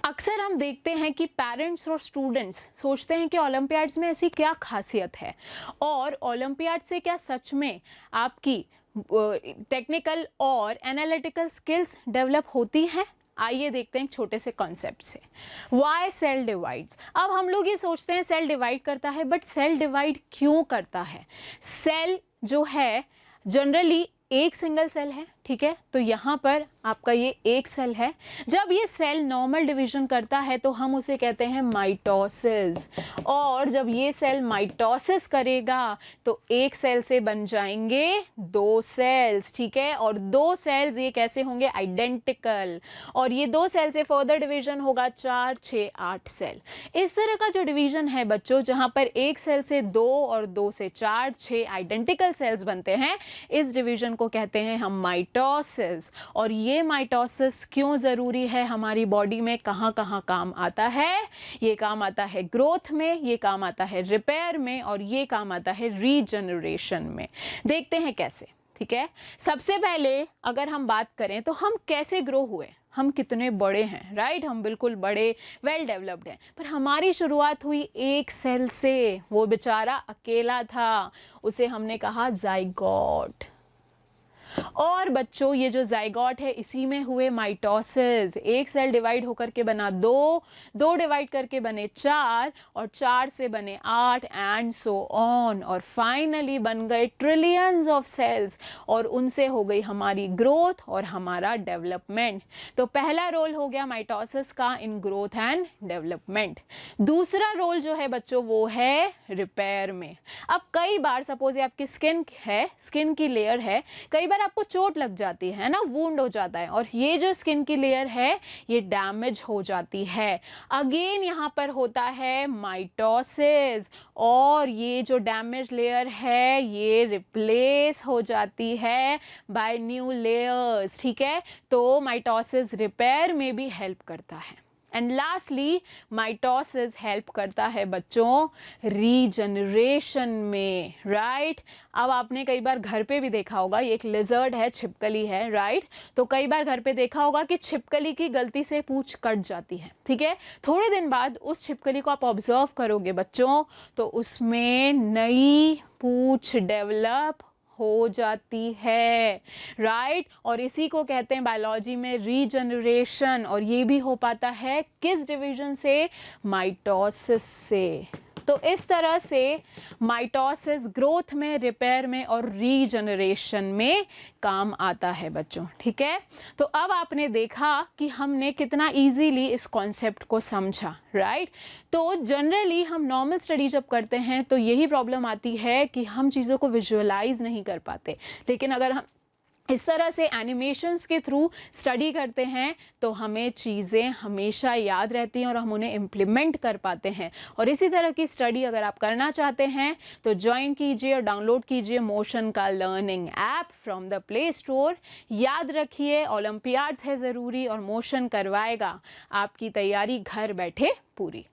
अक्सर हम देखते हैं कि पेरेंट्स और स्टूडेंट्स सोचते हैं कि ओलंपियाड्स में ऐसी क्या खासियत है और ओलंपियाड से क्या सच में आपकी टेक्निकल और एनालिटिकल स्किल्स डेवलप होती हैं। आइए देखते हैं एक छोटे से कॉन्सेप्ट से। Why cell divides. अब हम लोग ये सोचते हैं सेल डिवाइड करता है, बट सेल डिवाइड क्यों करता है? सेल जो है जनरली एक सिंगल सेल है, ठीक है, तो यहाँ पर आपका ये एक सेल है। जब ये सेल नॉर्मल डिवीजन करता है तो हम उसे कहते हैं माइटोसिस, और जब ये सेल माइटोसिस करेगा तो एक सेल से बन जाएंगे दो सेल्स, ठीक है, और दो सेल्स ये कैसे होंगे? आइडेंटिकल, और ये दो सेल से फर्दर डिवीजन होगा 4, 6, 8 सेल। इस तरह का जो डिवीजन है बच्चों, जहाँ पर एक सेल से दो और दो से 4, 6 आइडेंटिकल सेल्स बनते हैं, इस डिवीजन को कहते हैं हम माइटोसिस। और ये माइटोसिस क्यों ज़रूरी है हमारी बॉडी में, कहाँ कहाँ काम आता है? ये काम आता है ग्रोथ में, ये काम आता है रिपेयर में, और ये काम आता है रीजनरेशन में। देखते हैं कैसे, ठीक है। सबसे पहले अगर हम बात करें तो हम कैसे ग्रो हुए, हम कितने बड़े हैं, राइट? हम बिल्कुल बड़े, वेल डेवलप्ड हैं, पर हमारी शुरुआत हुई एक सेल से। वो बेचारा अकेला था, उसे हमने कहा जाइगोट। और बच्चों ये जो जाइगोट है इसी में हुए माइटोसिस। एक सेल डिवाइड होकर के बना दो, दो डिवाइड करके बने 4, और 4 से बने 8 एंड सो ऑन, और फाइनली बन गए ट्रिलियंस ऑफ सेल्स, और उनसे हो गई हमारी ग्रोथ और हमारा डेवलपमेंट। तो पहला रोल हो गया माइटोसिस का इन ग्रोथ एंड डेवलपमेंट। दूसरा रोल जो है बच्चों वो है रिपेयर में। अब कई बार सपोज ये आपकी स्किन है, स्किन की लेयर है, कई बार आपको चोट लग जाती है ना, वुंड हो जाता है, और ये जो स्किन की लेयर है ये डैमेज हो जाती है। अगेन यहाँ पर होता है माइटोसिस, और ये जो डैमेज लेयर है ये रिप्लेस हो जाती है बाय न्यू लेयर्स, ठीक है। तो माइटोसिस रिपेयर में भी हेल्प करता है। एंड लास्टली माइटोसिस हेल्प करता है बच्चों रीजनरेशन में, राइट? अब आपने कई बार घर पे भी देखा होगा, ये एक लिजर्ड है, छिपकली है, राइट? तो कई बार घर पे देखा होगा कि छिपकली की गलती से पूंछ कट जाती है, ठीक है। थोड़े दिन बाद उस छिपकली को आप ऑब्जर्व करोगे बच्चों, तो उसमें नई पूंछ डेवलप हो जाती है, राइट? और इसी को कहते हैं बायोलॉजी में रीजनरेशन, और ये भी हो पाता है किस डिवीजन से? माइटोसिस से। तो इस तरह से माइटोसिस ग्रोथ में, रिपेयर में और रीजनरेशन में काम आता है बच्चों, ठीक है। तो अब आपने देखा कि हमने कितना इजीली इस कॉन्सेप्ट को समझा, राइट? तो जनरली हम नॉर्मल स्टडी जब करते हैं तो यही प्रॉब्लम आती है कि हम चीज़ों को विजुअलाइज नहीं कर पाते, लेकिन अगर हम इस तरह से एनिमेशंस के थ्रू स्टडी करते हैं तो हमें चीज़ें हमेशा याद रहती हैं और हम उन्हें इम्प्लीमेंट कर पाते हैं। और इसी तरह की स्टडी अगर आप करना चाहते हैं तो ज्वाइन कीजिए और डाउनलोड कीजिए मोशन का learning app from the play store. याद रखिए ओलंपियाड्स है ज़रूरी, और मोशन करवाएगा आपकी तैयारी घर बैठे पूरी।